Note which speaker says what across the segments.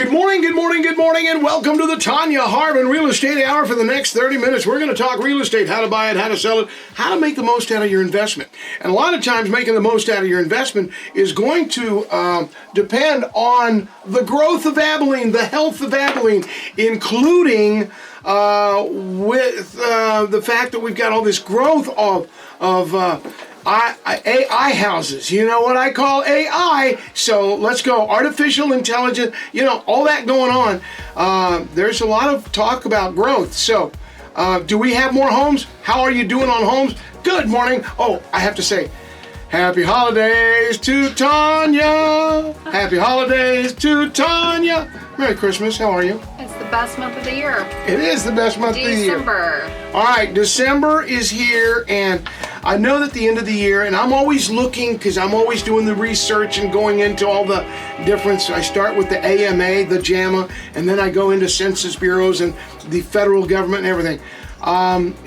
Speaker 1: Good morning, good morning, good morning, and welcome to the Tonya Harbin Real Estate Hour. For the next 30 minutes, we're going to talk real estate, how to buy it, how to sell it, how to make the most out of your investment. And a lot of times, making the most out of your investment is going to depend on the growth of Abilene, the health of Abilene, including with the fact that we've got all this growth of AI houses. You know what I call AI? So let's go. Artificial intelligence, all that going on. There's a lot of talk about growth. So do we have more homes? How are you doing on homes? Good morning. Oh, I have to say, happy holidays to Tonya. Happy holidays to Tonya. Merry Christmas. How are you?
Speaker 2: It's the best month of the year.
Speaker 1: It is the best month of the year.
Speaker 2: December.
Speaker 1: All right, December is here, and I know that the end of the year, and I'm always looking, because I'm always doing the research and going into all the difference. I start with the AMA, the JAMA, and then I go into census bureaus and the federal government and everything.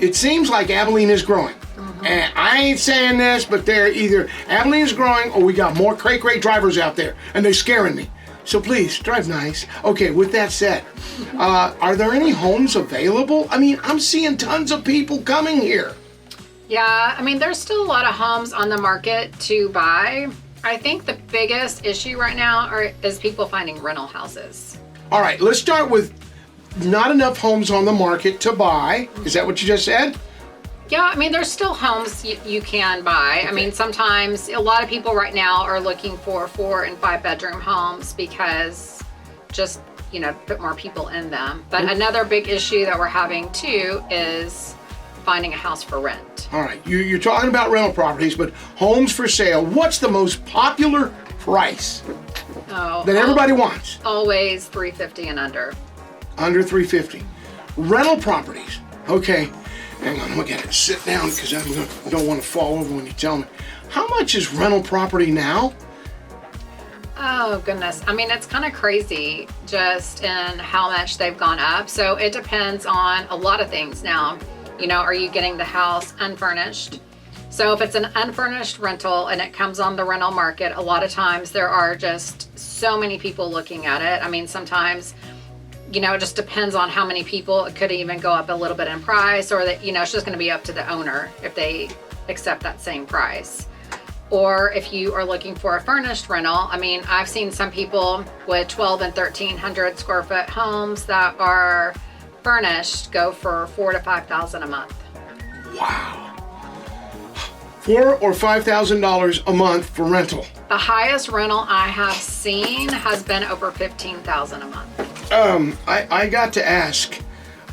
Speaker 1: It seems like Abilene is growing. And I ain't saying this, but they're either Abilene is growing or we got more cray-cray drivers out there, and they're scaring me. So please, drive nice. Okay, with that said, are there any homes available? I mean, I'm seeing tons of people coming here.
Speaker 2: Yeah, I mean, there's still a lot of homes on the market to buy. I think the biggest issue right now is people finding rental houses.
Speaker 1: All right, let's start with not enough homes on the market to buy. Is that what you just said?
Speaker 2: Yeah, I mean, there's still homes you can buy. Okay. I mean, sometimes a lot of people right now are looking for 4 and 5 bedroom homes because just, put more people in them. But another big issue that we're having too is finding a house for rent.
Speaker 1: All right, you're talking about rental properties, but homes for sale. What's the most popular price that everybody wants?
Speaker 2: Always $350 and under.
Speaker 1: Under $350. Rental properties. Okay. Hang on, I'm gonna get it. Sit down because I don't want to fall over when you tell me. How much is rental property now?
Speaker 2: Oh goodness, I mean, it's kind of crazy just in how much they've gone up. So it depends on a lot of things now. Are you getting the house unfurnished? So if it's an unfurnished rental and it comes on the rental market, a lot of times there are just so many people looking at it. I mean, sometimes it just depends on how many people. It could even go up a little bit in price, or that, it's just going to be up to the owner if they accept that same price. Or if you are looking for a furnished rental, I mean, I've seen some people with 1,200 and 1,300 square foot homes that are furnished go for $4,000 to $5,000 a month.
Speaker 1: Wow. $4,000 or $5,000 a month for rental.
Speaker 2: The highest rental I have seen has been over $15,000 a month.
Speaker 1: I got to ask.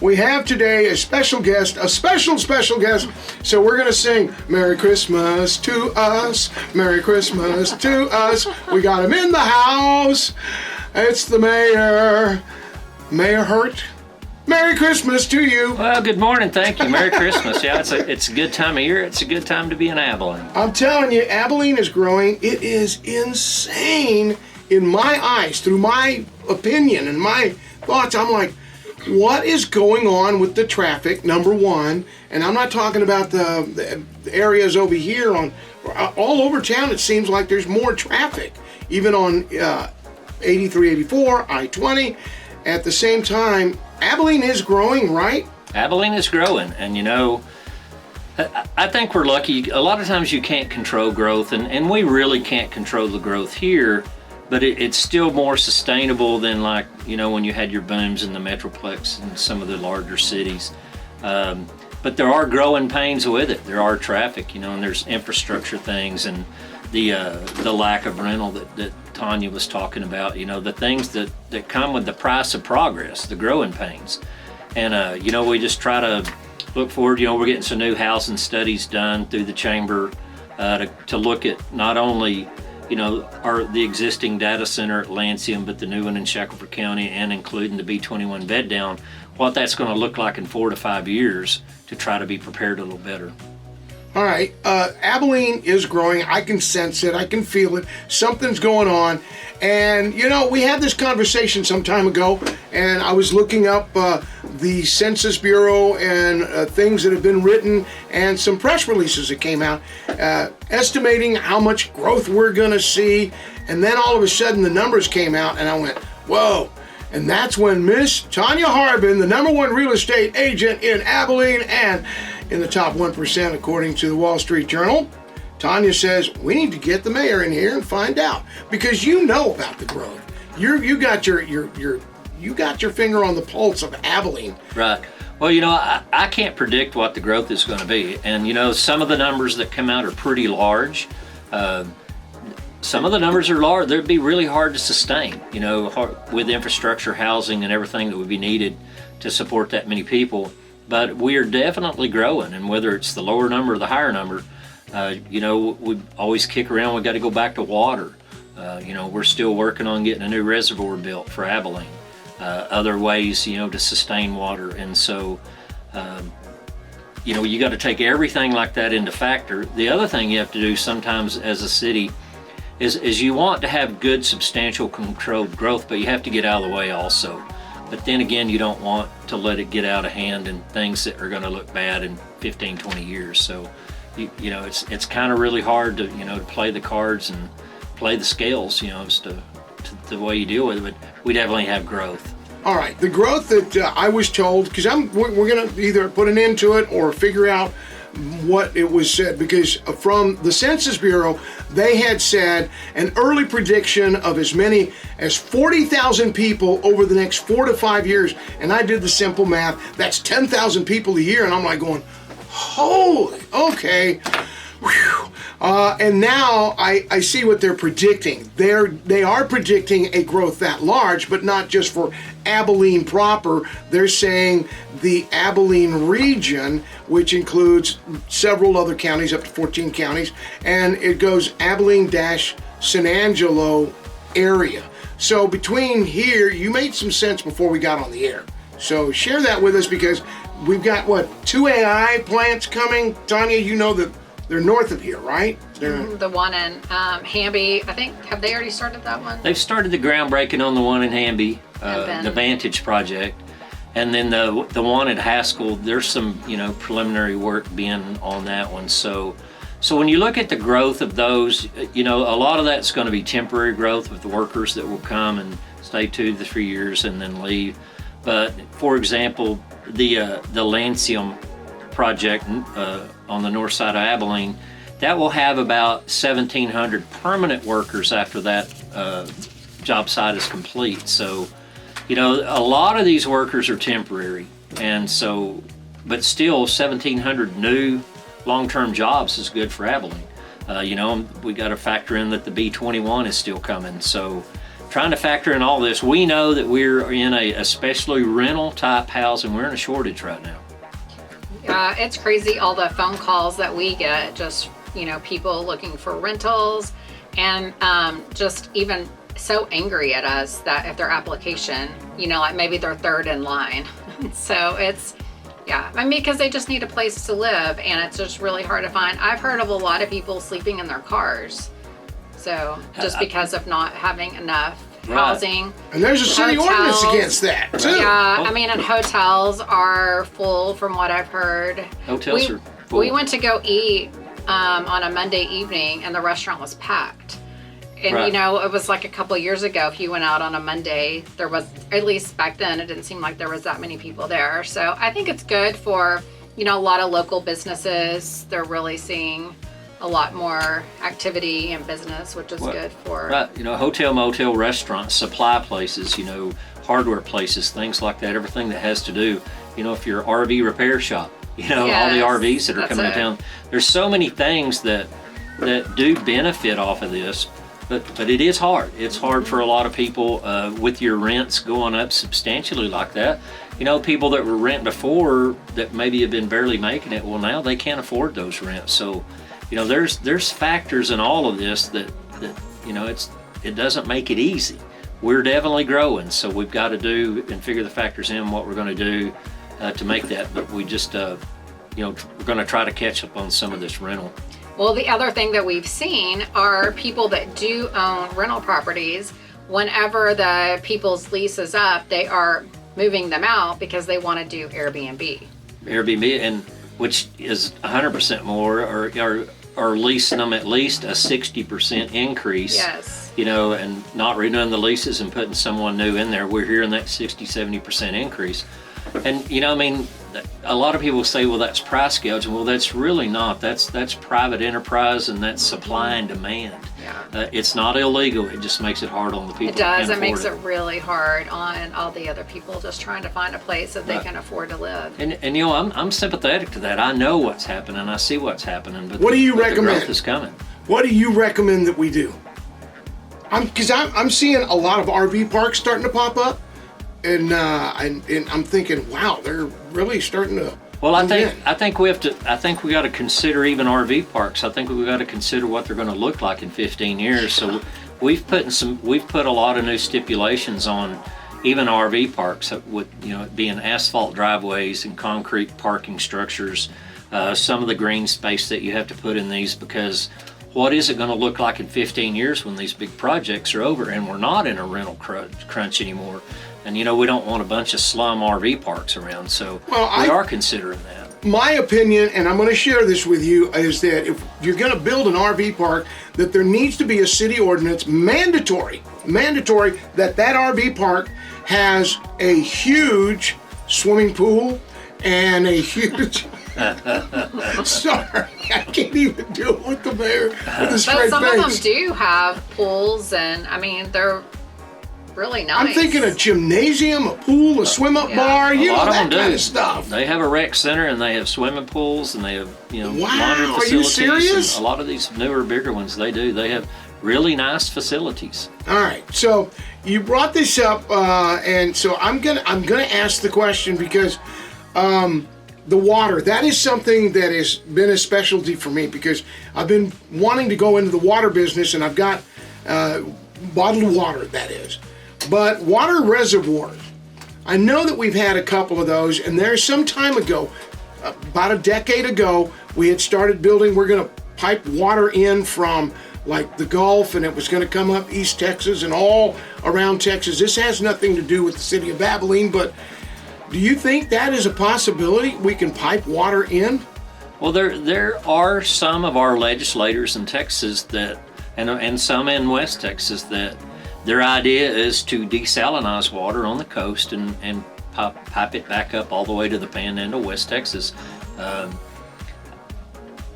Speaker 1: We have today a special guest, a special guest. So we're gonna sing Merry Christmas to us, Merry Christmas to us. We got him in the house. It's the mayor, Mayor Hurt. Merry Christmas to you.
Speaker 3: Well, good morning. Thank you. Merry Christmas. Yeah, it's a good time of year. It's a good time to be in Abilene.
Speaker 1: I'm telling you, Abilene is growing. It is insane in my eyes, through my opinion and my thoughts. I'm like, what is going on with the traffic, number one? And I'm not talking about the areas over here. All over town, it seems like there's more traffic, even on 83, 84, I-20. At the same time, Abilene is growing, right?
Speaker 3: Abilene is growing, and I think we're lucky. A lot of times you can't control growth, and we really can't control the growth here, but it's still more sustainable than when you had your booms in the Metroplex and some of the larger cities. But there are growing pains with it. There are traffic, and there's infrastructure things and the lack of rental that Tonya was talking about, the things that come with the price of progress, the growing pains. And, we just try to look forward. We're getting some new housing studies done through the chamber to look at not only the existing data center at Lancium, but the new one in Shackelford County, and including the B21 bed down, what that's going to look like in 4 to 5 years to try to be prepared a little better.
Speaker 1: All right, Abilene is growing. I can sense it. I can feel it. Something's going on. And, we had this conversation some time ago, and I was looking up the Census Bureau and things that have been written and some press releases that came out estimating how much growth we're going to see. And then all of a sudden the numbers came out, and I went, whoa. And that's when Miss Tonya Harbin, the #1 real estate agent in Abilene and in the top 1% according to the Wall Street Journal, Tonya says we need to get the mayor in here and find out, because you know about the growth. You got your finger on the pulse of Abilene.
Speaker 3: Right. Well, I can't predict what the growth is going to be. And, some of the numbers that come out are pretty large. Some of the numbers are large. They'd be really hard to sustain, with infrastructure, housing, and everything that would be needed to support that many people. But we are definitely growing. And whether it's the lower number or the higher number, we always kick around, we got to go back to water. We're still working on getting a new reservoir built for Abilene. Other ways, to sustain water. And so, you got to take everything like that into factor. The other thing you have to do sometimes as a city is you want to have good, substantial, controlled growth, but you have to get out of the way also. But then again, you don't want to let it get out of hand and things that are going to look bad in 15, 20 years. So, it's kind of really hard to, to play the cards and play the scales, as to the way you deal with it, but we definitely have growth.
Speaker 1: All right, the growth that I was told, because we're going to either put an end to it or figure out what it was said, because from the Census Bureau, they had said an early prediction of as many as 40,000 people over the next 4 to 5 years. And I did the simple math. That's 10,000 people a year. And I'm like going, holy, okay. Whew. And now I see what they're predicting. They are predicting a growth that large, but not just for Abilene proper. They're saying the Abilene region, which includes several other counties, up to 14 counties, and it goes Abilene-San Angelo area. So between here, you made some sense before we got on the air. So share that with us, because we've got, 2 AI plants coming? Tonya, you know that they're north of here, right?
Speaker 2: The one in Hamby, I think, have they already started that one?
Speaker 3: They've started the groundbreaking on the one in Hamby, the Vantage project. And then the one at Haskell, there's some, preliminary work being on that one. So when you look at the growth of those, a lot of that's going to be temporary growth with the workers that will come and stay 2 to 3 years and then leave. But for example, the Lancium project on the north side of Abilene, that will have about 1,700 permanent workers after that job site is complete. So, a lot of these workers are temporary, and so, but still 1,700 new long-term jobs is good for Abilene. We got to factor in that the B-21 is still coming. So, trying to factor in all this, we know that we're in especially rental type housing, we're in a shortage right now.
Speaker 2: It's crazy, all the phone calls that we get, just, people looking for rentals, and just even so angry at us that if their application, like maybe they're third in line. So it's, because they just need a place to live, and it's just really hard to find. I've heard of a lot of people sleeping in their cars. So just because of not having enough housing.
Speaker 1: And there's a city ordinance against that too.
Speaker 2: Yeah, and hotels are full from what I've heard.
Speaker 3: Hotels are full.
Speaker 2: We went to go eat on a Monday evening, and the restaurant was packed. And it was like a couple of years ago, if you went out on a Monday, there was, at least back then, it didn't seem like there was that many people there. So I think it's good for, a lot of local businesses. They're really seeing a lot more activity and business, which is good for...
Speaker 3: Right, hotel, motel, restaurants, supply places, hardware places, things like that, everything that has to do, if you're an RV repair shop,
Speaker 2: Yes,
Speaker 3: all the RVs that are coming to town. There's so many things that do benefit off of this, but it is hard. It's hard for a lot of people with your rents going up substantially like that. People that were renting before that maybe have been barely making it, well, now they can't afford those rents. So, there's factors in all of this that it doesn't make it easy. We're definitely growing, so we've got to do and figure the factors in what we're going to do to make that. But we just, we're going to try to catch up on some of this rental.
Speaker 2: Well, the other thing that we've seen are people that do own rental properties. Whenever the people's lease is up, they are moving them out because they want to do Airbnb.
Speaker 3: And which is 100% more, or leasing them at least a 60% increase.
Speaker 2: Yes.
Speaker 3: and not renewing the leases and putting someone new in there, we're hearing that 60-70% increase. And a lot of people say, well, that's price gouging. Well, that's really not. That's private enterprise, and that's supply and demand.
Speaker 2: Yeah.
Speaker 3: It's not illegal. It just makes it hard on the people.
Speaker 2: It does.
Speaker 3: That
Speaker 2: It
Speaker 3: can
Speaker 2: makes
Speaker 3: afford
Speaker 2: it really hard on all the other people just trying to find a place that they can afford to live.
Speaker 3: And I'm sympathetic to that. I know what's happening. I see what's happening. But
Speaker 1: what do you
Speaker 3: but
Speaker 1: recommend?
Speaker 3: The growth is coming.
Speaker 1: What do you recommend that we do? Because I'm seeing a lot of RV parks starting to pop up, and I'm thinking, wow, they're really starting to.
Speaker 3: Well, I think we got to consider even RV parks. I think we've got to consider what they're going to look like in 15 years. So we've put a lot of new stipulations on even RV parks with being asphalt driveways and concrete parking structures. Some of the green space that you have to put in these, because what is it going to look like in 15 years when these big projects are over and we're not in a rental crunch anymore? And we don't want a bunch of slum RV parks around, so we are considering that.
Speaker 1: My opinion, and I'm going to share this with you, is that if you're going to build an RV park, that there needs to be a city ordinance mandatory that RV park has a huge swimming pool and a huge. Sorry, I can't even do it with the mayor with a straight
Speaker 2: But some
Speaker 1: face.
Speaker 2: of them do have pools, and they're really nice.
Speaker 1: I'm thinking a gymnasium, a pool, a swim-up bar,
Speaker 3: A lot of
Speaker 1: that
Speaker 3: them
Speaker 1: kind
Speaker 3: do.
Speaker 1: of stuff.
Speaker 3: They have a rec center, and they have swimming pools, and they have laundry
Speaker 1: Wow, are
Speaker 3: facilities.
Speaker 1: you serious?
Speaker 3: And a lot of these newer, bigger ones, they do. They have really nice facilities.
Speaker 1: All right, so you brought this up, and so I'm gonna ask the question because the water, that is something that has been a specialty for me, because I've been wanting to go into the water business, and I've got bottled water, that is. But water reservoirs, I know that we've had a couple of those, and there's some time ago, about a decade ago, we had started building, we're gonna pipe water in from like the Gulf, and it was gonna come up East Texas and all around Texas. This has nothing to do with the city of Abilene, but do you think that is a possibility? We can pipe water in?
Speaker 3: Well, there are some of our legislators in Texas that, and some in West Texas, that their idea is to desalinize water on the coast and pipe it back up all the way to the Panhandle, West Texas.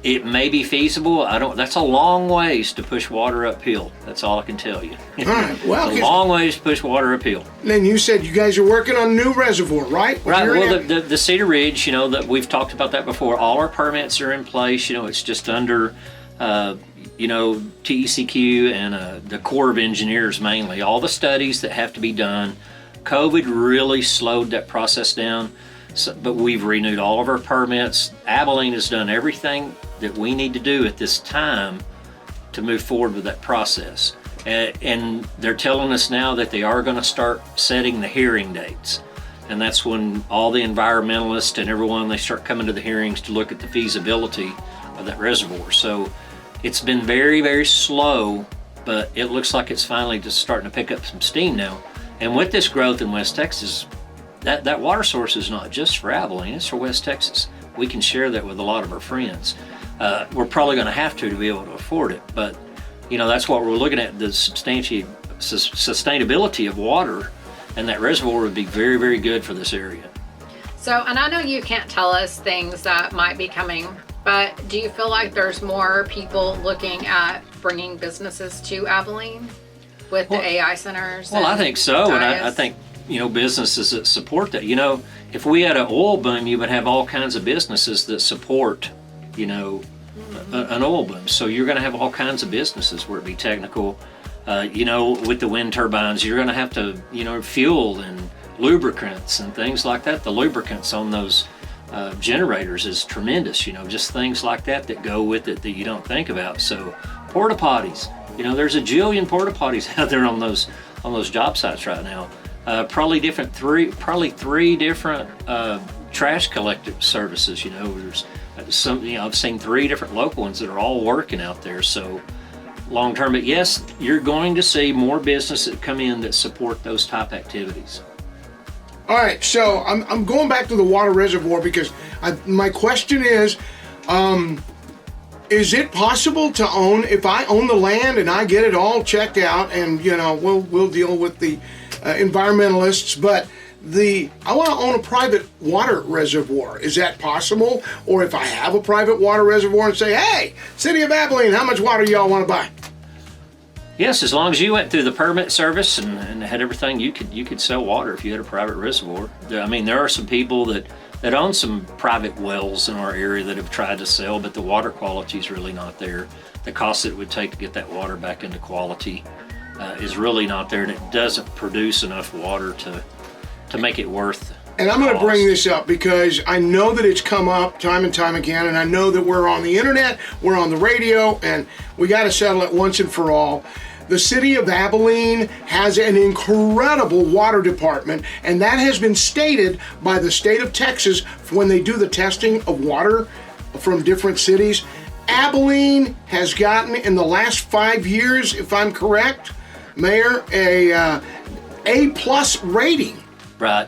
Speaker 3: It may be feasible. That's a long ways to push water uphill. That's all I can tell you.
Speaker 1: All right, well,
Speaker 3: it's a long ways to push water uphill.
Speaker 1: Then you said you guys are working on a new reservoir, right?
Speaker 3: Right. Well, the Cedar Ridge, that we've talked about that before. All our permits are in place. It's just under, TECQ and the Corps of Engineers mainly. All the studies that have to be done. COVID really slowed that process down, but we've renewed all of our permits. Abilene has done everything that we need to do at this time to move forward with that process. And they're telling us now that they are going to start setting the hearing dates. And that's when all the environmentalists and everyone, they start coming to the hearings to look at the feasibility of that reservoir. So it's been very, very slow, but it looks like it's finally just starting to pick up some steam now. And with this growth in West Texas, that water source is not just for Abilene, it's for West Texas. We can share that with a lot of our friends. We're probably going to have to be able to afford it, but that's what we're looking at, the sustainability of water, and that reservoir would be very, very good for this area.
Speaker 2: So, and I know you can't tell us things that might be coming, but do you feel like there's more people looking at bringing businesses to Abilene with the AI centers?
Speaker 3: Well, I think so, and I think businesses that support that. If we had an oil boom, you would have all kinds of businesses that support an oil boom. So you're going to have all kinds of businesses, where it be technical. With the wind turbines, you're going to have to, fuel and lubricants and things like that. The lubricants on those generators is tremendous. Just things like that go with it that you don't think about. So porta potties, there's a jillion porta potties out there on those job sites right now. Probably three different trash collective services. There's I've seen 3 different local ones that are all working out there. So long term, but yes, you're going to see more businesses come in that support those type activities.
Speaker 1: All right, so I'm going back to the water reservoir because my question is, Is it possible to own, if I own the land and I get it all checked out, and we'll deal with the environmentalists, but I want to own a private water reservoir. Is that possible? Or if I have a private water reservoir and say, hey, City of Abilene, how much water y'all want to buy?
Speaker 3: Yes, as long as you went through the permit service and had everything, you could sell water if you had a private reservoir. I mean, there are some people that own some private wells in our area that have tried to sell, but the water quality is really not there. The cost that it would take to get that water back into quality is really not there, and it doesn't produce enough water to make it worth.
Speaker 1: And I'm going to bring this up because I know that it's come up time and time again, and I know that we're on the internet, we're on the radio, and we got to settle it once and for all. The city of Abilene has an incredible water department, and that has been stated by the state of Texas when they do the testing of water from different cities. Abilene has gotten, in the last 5 years, if I'm correct, Mayor, A+ rating.
Speaker 3: Right.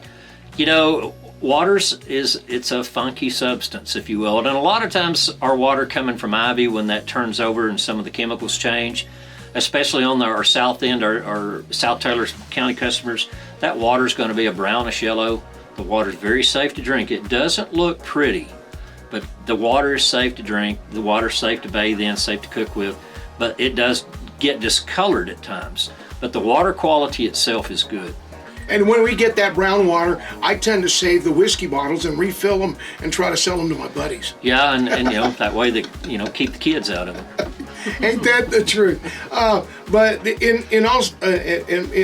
Speaker 3: Waters it's a funky substance, if you will. And a lot of times our water coming from Ivy, when that turns over and some of the chemicals change, especially on our south end, our South Taylor County customers, that water's going to be a brownish yellow. The water's very safe to drink. It doesn't look pretty, but the water is safe to drink. The water's safe to bathe in, safe to cook with, but it does get discolored at times. But the water quality itself is good.
Speaker 1: And when we get that brown water, I tend to save the whiskey bottles and refill them and try to sell them to my buddies.
Speaker 3: Yeah, and that way they keep the kids out of it.
Speaker 1: Ain't that the truth? But in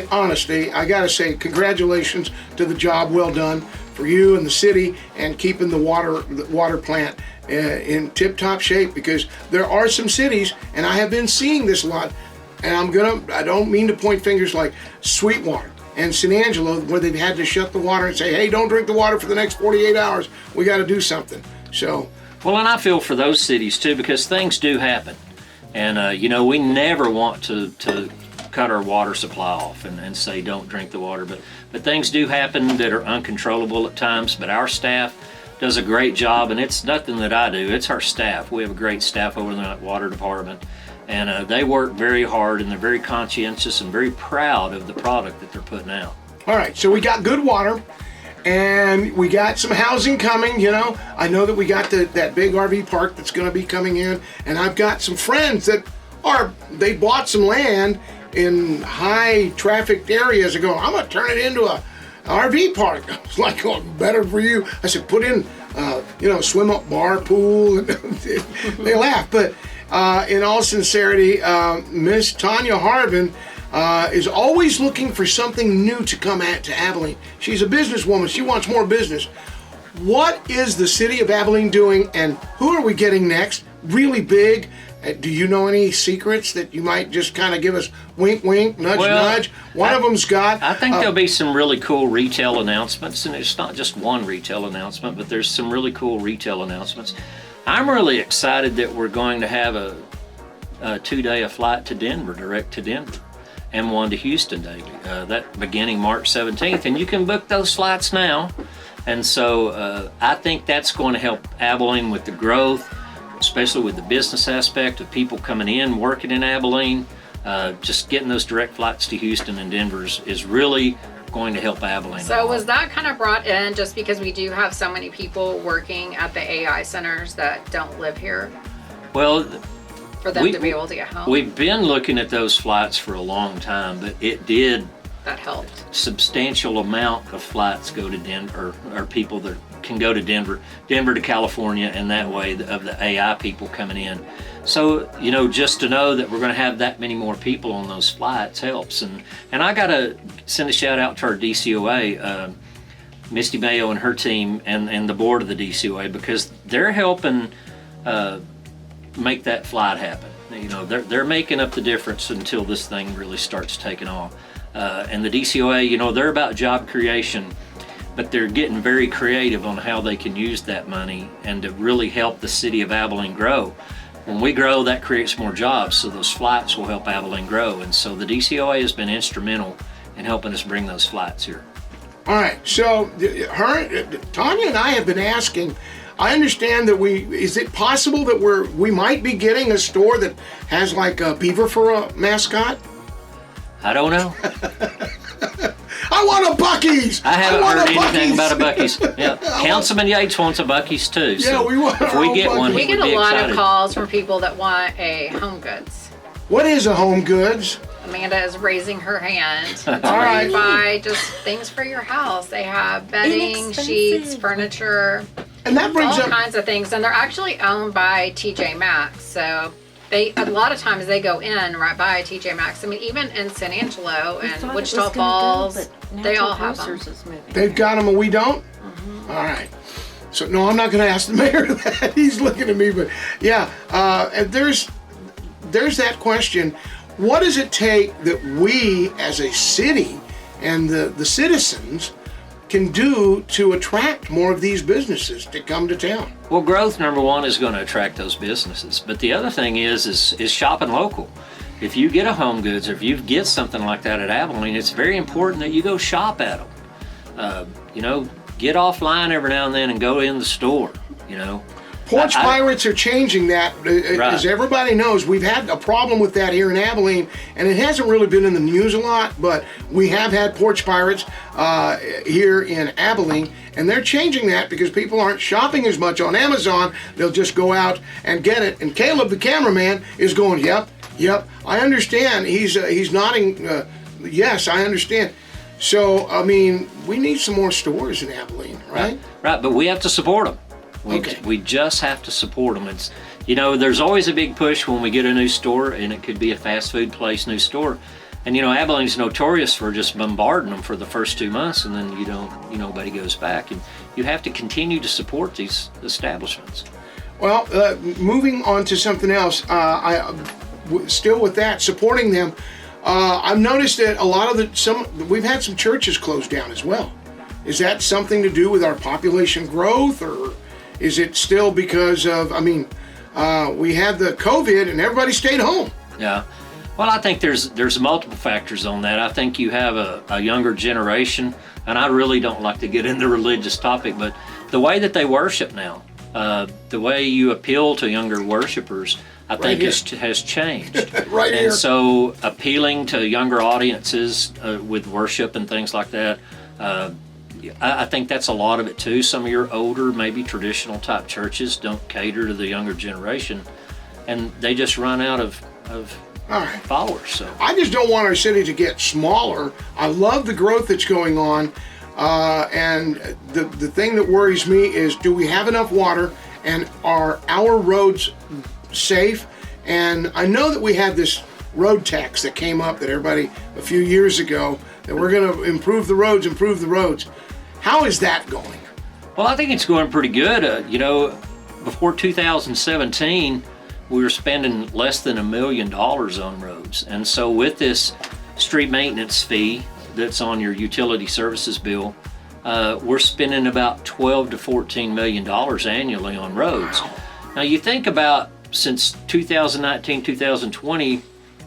Speaker 1: honesty, I gotta say congratulations to the job well done for you and the city, and keeping the water plant in tip-top shape, because there are some cities, and I have been seeing this a lot, and I don't mean to point fingers, like Sweetwater and San Angelo, where they've had to shut the water and say, hey, don't drink the water for the next 48 hours. We got to do something. So.
Speaker 3: Well, and I feel for those cities too, because things do happen. And, we never want to cut our water supply off and say don't drink the water. But things do happen that are uncontrollable at times. But our staff does a great job, and it's nothing that I do. It's our staff. We have a great staff over in that water department. And they work very hard, and they're very conscientious and very proud of the product that they're putting out.
Speaker 1: All right, so we got good water, and we got some housing coming. I know that we got that big RV park that's going to be coming in, and I've got some friends they bought some land in high trafficked areas and go, I'm going to turn it into a RV park. It's like, oh, better for you. I said, put in, swim up bar, pool. They laugh, but in all sincerity, Miss Tonya Harbin is always looking for something new to come to Abilene. She's a businesswoman. She wants more business. What is the city of Abilene doing, and who are we getting next? Really big. Do you know any secrets that you might just kind of give us? Wink, wink, nudge, nudge. One of them's got.
Speaker 3: I think there'll be some really cool retail announcements, and it's not just one retail announcement, but there's some really cool retail announcements. I'm really excited that we're going to have a 2-day flight to Denver, direct to Denver, and one to Houston daily. That beginning March 17th, and you can book those flights now. And so I think that's going to help Abilene with the growth, especially with the business aspect of people coming in, working in Abilene. Just getting those direct flights to Houston and Denver is really going to help Abilene.
Speaker 2: So was that kind of brought in just because we do have so many people working at the AI centers that don't live here?
Speaker 3: Well,
Speaker 2: for them to be able to get home?
Speaker 3: We've been looking at those flights for a long time, but
Speaker 2: that helped.
Speaker 3: Substantial amount of flights go to Denver, or people that can go to Denver to California, and that way of the AI people coming in. So, just to know that we're going to have that many more people on those flights helps. And I got to send a shout out to our DCOA, Misty Mayo and her team, and the board of the DCOA, because they're helping make that flight happen. They're making up the difference until this thing really starts taking off. And the DCOA, they're about job creation, but they're getting very creative on how they can use that money and to really help the city of Abilene grow. When we grow, that creates more jobs, so those flights will help Abilene grow. And so the DCOA has been instrumental in helping us bring those flights here.
Speaker 1: All right, so Tonya and I have been asking, I understand that is it possible that we might be getting a store that has like a beaver for a mascot?
Speaker 3: I don't know.
Speaker 1: I want a Buc-ee's.
Speaker 3: I haven't heard anything about a Buc-ee's. Yeah, Councilman Yates wants a Buc-ee's too. So
Speaker 1: yeah, we want.
Speaker 3: If we get one,
Speaker 2: we
Speaker 3: he
Speaker 2: get
Speaker 3: would
Speaker 2: a
Speaker 3: be
Speaker 2: lot
Speaker 3: excited.
Speaker 2: of calls from people that want a Home Goods.
Speaker 1: What is a Home Goods?
Speaker 2: Amanda is raising her hand.
Speaker 1: All right.
Speaker 2: You buy just things for your house. They have bedding,
Speaker 4: Inexpensive.
Speaker 2: sheets, furniture,
Speaker 1: And that brings
Speaker 2: all
Speaker 1: up.
Speaker 2: kinds of things. And they're actually owned by TJ Maxx. So a lot of times they go in right by TJ Maxx. I mean, even in San Angelo
Speaker 4: We thought
Speaker 2: and
Speaker 4: it
Speaker 2: Wichita
Speaker 4: was gonna
Speaker 2: Falls,
Speaker 4: go, but
Speaker 2: they all
Speaker 4: Natural
Speaker 2: have them.
Speaker 4: Grocers is moving.
Speaker 1: They've got them and we don't? All right. So, no, I'm not going to ask the mayor that. He's looking at me, but yeah, and there's that question. What does it take that we as a city and the citizens can do to attract more of these businesses to come to town?
Speaker 3: Well, growth, number one, is going to attract those businesses. But the other thing is shopping local. If you get a Home Goods or if you get something like that at Abilene, it's very important that you go shop at them. Get offline every now and then and go in the store,
Speaker 1: Porch Pirates are changing that. As everybody knows, we've had a problem with that here in Abilene, and it hasn't really been in the news a lot, but we have had Porch Pirates here in Abilene, and they're changing that because people aren't shopping as much on Amazon. They'll just go out and get it. And Caleb, the cameraman, is going, yep, I understand. He's nodding, yes, I understand. So, I mean, we need some more stores in Abilene, right?
Speaker 3: Right, but we have to support them.
Speaker 1: Okay.
Speaker 3: We just have to support them. It's, there's always a big push when we get a new store, and it could be a fast food place, new store. And Abilene's notorious for just bombarding them for the first 2 months, and then nobody goes back. And you have to continue to support these establishments.
Speaker 1: Well, moving on to something else, still with that, supporting them, I've noticed that a lot of we've had some churches closed down as well. Is that something to do with our population growth, or is it still because of, we had the COVID and everybody stayed home?
Speaker 3: Yeah. Well, I think there's multiple factors on that. I think you have a younger generation, and I really don't like to get into religious topic, but the way that they worship now, the way you appeal to younger worshipers, I think has changed.
Speaker 1: Right here.
Speaker 3: And so appealing to younger audiences with worship and things like that, I think that's a lot of it too. Some of your older, maybe traditional type churches don't cater to the younger generation, and they just run out of followers. So
Speaker 1: I just don't want our city to get smaller. I love the growth that's going on, and the thing that worries me is, do we have enough water, and are our roads safe? And I know that we had this road tax that came up that everybody a few years ago, that we're going to improve the roads. How is that going?
Speaker 3: Well, I think it's going pretty good. Before 2017, we were spending less than $1 million on roads. And so with this street maintenance fee that's on your utility services bill, we're spending about $12 to $14 million annually on roads.
Speaker 1: Wow.
Speaker 3: Now you think about, since 2019, 2020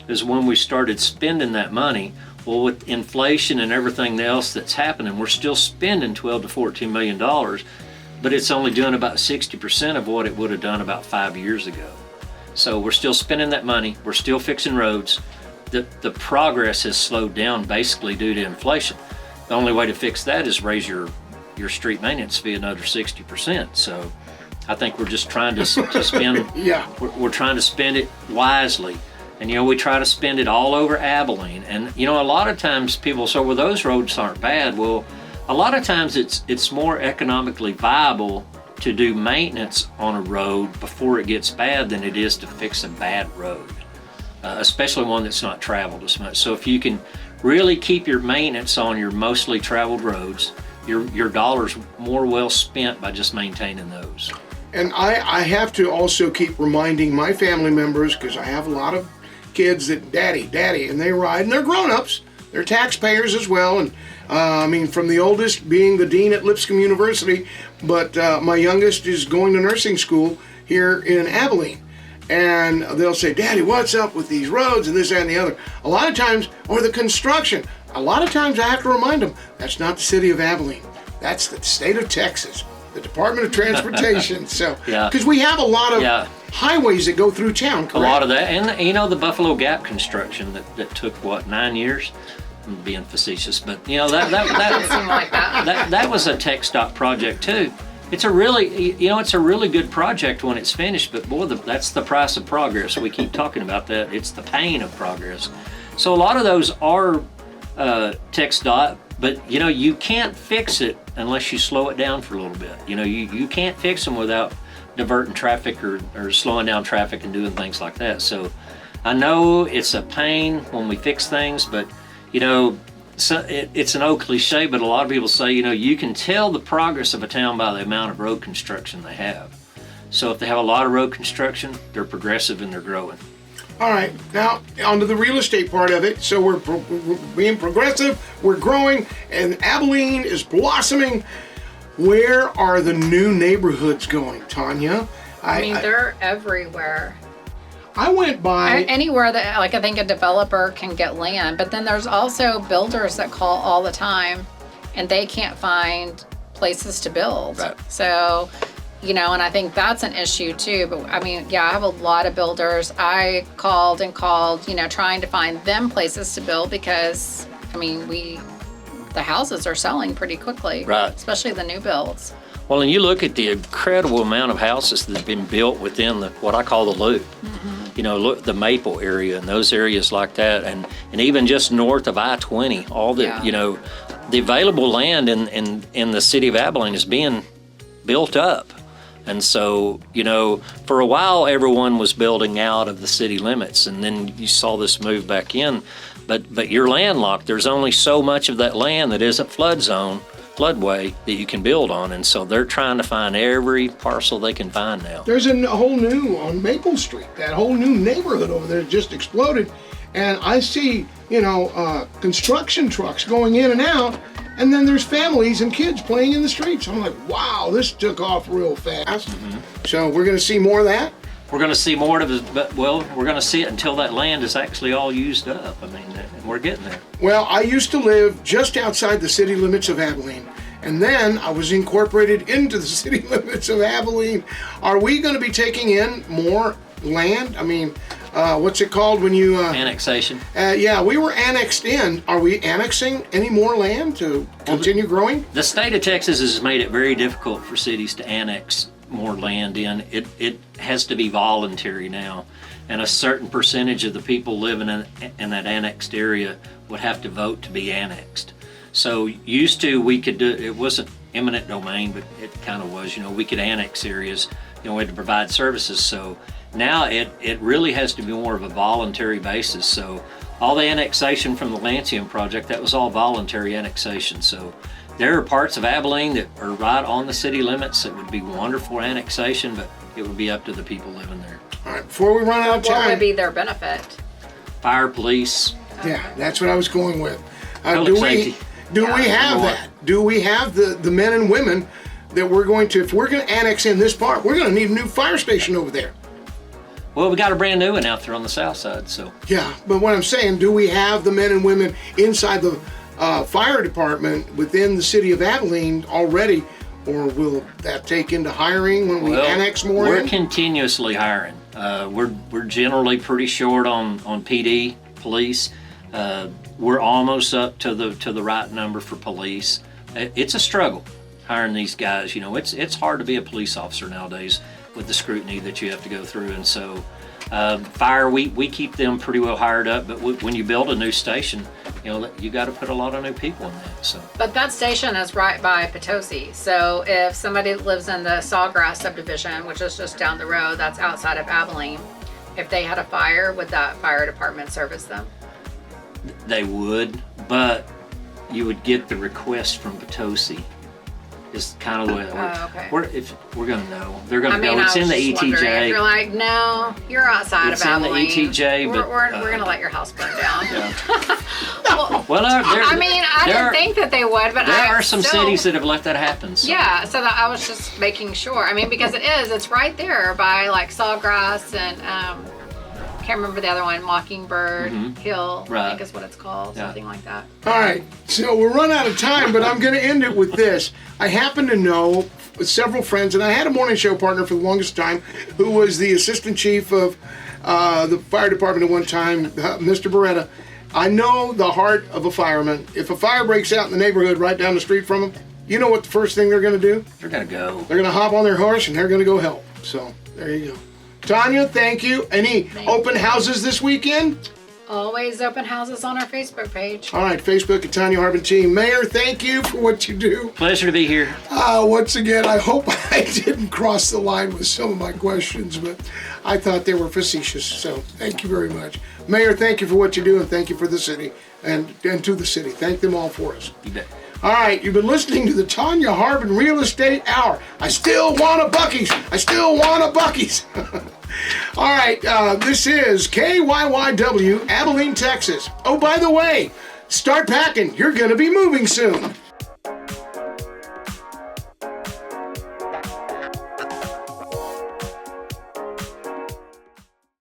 Speaker 3: is when we started spending that money. Well, with inflation and everything else that's happening, we're still spending $12 to $14 million, but it's only doing about 60% of what it would have done about 5 years ago. So we're still spending that money. We're still fixing roads. The progress has slowed down basically due to inflation. The only way to fix that is raise your street maintenance fee another 60%. So I think we're just trying to spend.
Speaker 1: Yeah.
Speaker 3: We're trying to spend it wisely. And we try to spend it all over Abilene. And a lot of times people say, well, those roads aren't bad. Well, a lot of times it's more economically viable to do maintenance on a road before it gets bad than it is to fix a bad road, especially one that's not traveled as much. So if you can really keep your maintenance on your mostly traveled roads, your dollar's more well spent by just maintaining those.
Speaker 1: And I have to also keep reminding my family members, because I have a lot of kids that daddy, and they ride, and they're grown-ups. They're taxpayers as well. And from the oldest being the dean at Lipscomb University, but my youngest is going to nursing school here in Abilene. And they'll say, Daddy, what's up with these roads and this, that, and the other? A lot of times, or the construction. A lot of times I have to remind them, that's not the city of Abilene. That's the state of Texas. The Department of Transportation. So,
Speaker 3: Yeah.
Speaker 1: because we have a lot of
Speaker 3: Yeah.
Speaker 1: highways that go through town, correct?
Speaker 3: A lot of that, and you know the Buffalo Gap construction that took what 9 years. I'm being facetious, but you know
Speaker 2: Doesn't seem like that.
Speaker 3: that was a tech stop project too. It's a really good project when it's finished, but boy, that's the price of progress. We keep talking about that. It's the pain of progress. So a lot of those are tech stop, but you know you can't fix it unless you slow it down for a little bit. You know you can't fix them without diverting traffic or slowing down traffic and doing things like that. So I know it's a pain when we fix things, but you know, it's an old cliche, but a lot of people say, you know, you can tell the progress of a town by the amount of road construction they have. So if they have a lot of road construction, they're progressive and they're growing.
Speaker 1: All right, now onto the real estate part of it. So we're being progressive, we're growing, and Abilene is blossoming. Where are the new neighborhoods going, Tonya?
Speaker 2: I mean, they're everywhere.
Speaker 1: I went by
Speaker 2: Anywhere that, like, I think a developer can get land, but then there's also builders that call all the time and they can't find places to build.
Speaker 3: Right.
Speaker 2: So, you know, and I think that's an issue too. But I mean, yeah, I have a lot of builders. I called and called, you know, trying to find them places to build because, I mean, the houses are selling pretty quickly.
Speaker 3: Right.
Speaker 2: Especially the new builds.
Speaker 3: Well, and you look at the incredible amount of houses that have been built within what I call the loop. You know, look, the Maple area and those areas like that, and even just north of I-20, all the,
Speaker 2: Yeah.
Speaker 3: you know, the available land in the city of Abilene is being built up. And so, you know, for a while everyone was building out of the city limits, and then you saw this move back in. But you're landlocked. There's only so much of that land that isn't floodway that you can build on, and so they're trying to find every parcel they can find now.
Speaker 1: there's a whole new on Maple Street. That whole new neighborhood over there just exploded, and I see, you know, construction trucks going in and out, and then there's families and kids playing in the streets. I'm like, wow, this took off real fast. So we're going to see more of that.
Speaker 3: We're going to see more of it, but well, we're going to see it until that land is actually all used up. I mean, and we're getting there.
Speaker 1: Well, I used to live just outside the city limits of Abilene, and then I was incorporated into the city limits of Abilene. Are we going to be taking in more land? I mean, what's it called when you...
Speaker 3: Annexation.
Speaker 1: Yeah, we were annexed in. Are we annexing any more land to continue growing?
Speaker 3: The state of Texas has made it very difficult for cities to annex more land in. It has to be voluntary now, and a certain percentage of the people living in that annexed area would have to vote to be annexed. So used to we could do, it wasn't eminent domain, but it kind of was, you know, we could annex areas, you know, we had to provide services. So now it really has to be more of a voluntary basis. So all the annexation from the Lancium project, that was all voluntary annexation. So there are parts of Abilene that are right on the city limits that would be wonderful annexation, but it would be up to the people living there.
Speaker 1: All right, before we run out of
Speaker 2: What would
Speaker 1: time.
Speaker 2: be their benefit?
Speaker 3: Fire, police,
Speaker 1: Yeah, that's what I was going with.
Speaker 3: Public safety.
Speaker 1: Do we have
Speaker 3: more.
Speaker 1: that? Do we have the men and women that we're going to, if we're going to annex in this part, we're going to need a new fire station over there.
Speaker 3: Well, we got a brand new one out there on the south side, so.
Speaker 1: Yeah, but what I'm saying, do we have the men and women inside the fire department within the city of Abilene already, or will that take into hiring when we annex more
Speaker 3: We're
Speaker 1: in?
Speaker 3: continuously hiring. We're generally pretty short on PD, police. We're almost up to the right number for police. It's a struggle hiring these guys. You know, it's hard to be a police officer nowadays with the scrutiny that you have to go through. And so fire, we keep them pretty well hired up, but when you build a new station, you know, you got to put a lot of new people in that. So.
Speaker 2: But that station is right by Potosi. So if somebody lives in the Sawgrass subdivision, which is just down the road, that's outside of Abilene, if they had a fire, would that fire department service them?
Speaker 3: They would, but you would get the request from Potosi. Is kind of the way it works.
Speaker 2: Oh, okay.
Speaker 3: We're gonna know. They're gonna
Speaker 2: I mean,
Speaker 3: go. It's
Speaker 2: I
Speaker 3: in
Speaker 2: was
Speaker 3: the
Speaker 2: just wondering if
Speaker 3: ETJ.
Speaker 2: you're like, no, you're outside
Speaker 3: It's
Speaker 2: of
Speaker 3: in the
Speaker 2: Abilene.
Speaker 3: ETJ, but,
Speaker 2: we're gonna let your house burn down.
Speaker 3: Yeah.
Speaker 2: Well, I mean, I
Speaker 3: there
Speaker 2: didn't
Speaker 3: are-
Speaker 2: think that they would, but
Speaker 3: There
Speaker 2: I
Speaker 3: are some
Speaker 2: still,
Speaker 3: cities that have let that happen. So.
Speaker 2: Yeah, so that I was just making sure. I mean, because it's right there by like Sawgrass and can't remember the other one, Mockingbird Hill, I
Speaker 3: Right.
Speaker 2: think is what it's called,
Speaker 3: Yeah.
Speaker 2: something like that.
Speaker 1: All right, so we're run out of time, but I'm going to end it with this. I happen to know with several friends, and I had a morning show partner for the longest time who was the assistant chief of the fire department at one time, Mr. Beretta. I know the heart of a fireman. If a fire breaks out in the neighborhood right down the street from them, you know what the first thing they're going to do?
Speaker 3: They're going to go.
Speaker 1: They're going to hop on their horse and they're going to go help. So there you go. Tonya, thank you. Any open houses this weekend?
Speaker 2: Always open houses on our Facebook page.
Speaker 1: All right, Facebook at Tonya Harbin Team. Mayor, thank you for what you do.
Speaker 3: Pleasure to be here.
Speaker 1: Once again, I hope I didn't cross the line with some of my questions, but I thought they were facetious, so thank you very much. Mayor, thank you for what you do, and thank you for the city, and to the city. Thank them all for us.
Speaker 3: You bet.
Speaker 1: All right, you've been listening to the Tonya Harbin Real Estate Hour. I still want a Buc-ee's. I still want a Buc-ee's. All right, this is KYYW, Abilene, Texas. Oh, by the way, start packing. You're going to be moving soon.